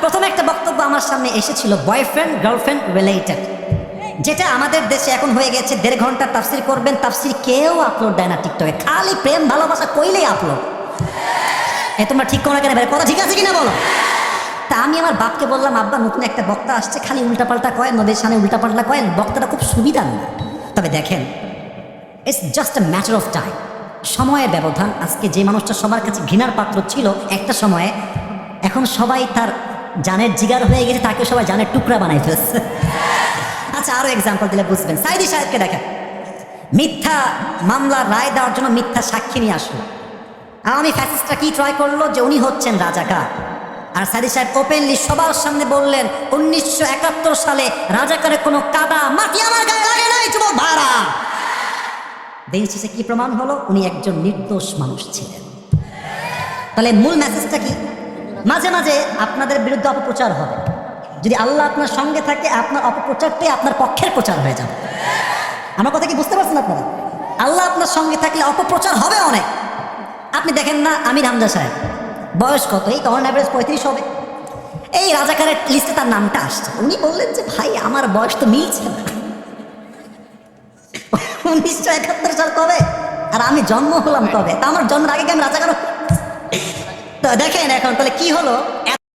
প্রথম একটা বক্তব্য আমার সামনে এসেছিল বয়ফ্রেন্ড গার্লফ্রেন্ড রিলেটেড, যেটা আমাদের দেশে এখন হয়ে গেছে 1.5 ঘন্টা তাফসির করবেন, তাফসির কেউ আপলোড দেয় না টিকটকে, খালি প্রেম ভালোবাসা কইলেই আপলোড। তোমরা ঠিক করো না কেন ভাই, কথা ঠিক আছে কিনা বলো? তা আমি আমার বাপকে বললাম, আব্বা নতুন একটা বক্তা আসছে, খালি উল্টাপাল্টা কয়, নদীর সামনে উল্টাপাল্টা কয়, বক্তাটা খুব সুবিধা না। তবে দেখেন, it's just a matter of time, সময়ের ব্যবধান। আজকে যে মানুষটা সবার কাছে ঘৃণার পাত্র ছিল একটা সময়ে, এখন সবাই তার জানের জিগার হয়ে গেছে, তাকে সবাই জানের টুকরা বানাই ফেলছে। আচ্ছা, আরো এক্সাম্পল দিলে বুঝবেন। সাইদি সাহেবকে দেখেন, মিথ্যা মামলার রায় দেওয়ার জন্য মিথ্যা সাক্ষী নিয়ে আসলো। আওয়ামী ফ্যাসিস্টরা কি ট্রাই করলো, যে উনি হচ্ছেন রাজাকার। আর সাইদি সাহেব ওপেনলি সবার সামনে বললেন, 1971 সালে রাজাকারের কোনো কাদা মাটি আমার গায়ে লাগে নাই যুবক ভাড়া। দিন শেষে কি প্রমাণ হলো, উনি একজন নির্দোষ মানুষ ছিলেন। তাহলে মূল মেসেজটা কি? মাঝে মাঝে আপনাদের বিরুদ্ধে অপপ্রচার হবে, যদি আল্লাহ আপনার সঙ্গে থাকে, আপনার অপপ্রচারটাই আপনার পক্ষের প্রচার হয়ে যাবে। আমার কথা কি বুঝতে পারছেন আপনারা? আল্লাহ আপনার সঙ্গে থাকলে অপপ্রচার হবে অনেক। আপনি দেখেন না, আমির হামজা সাহেব বয়স কত, এই অন অ্যাভারেজ 35 হবে। এই রাজাকারের লিস্টে তার নামটা আসছে। উনি বললেন যে ভাই আমার বয়স তো মিলছে না, 1971 সাল কবে, আর আমি জন্ম হলাম কবে, তা আমার জন্মের আগে কি আমি রাজাকার? তো দেখেন এখন তাহলে কি হলো,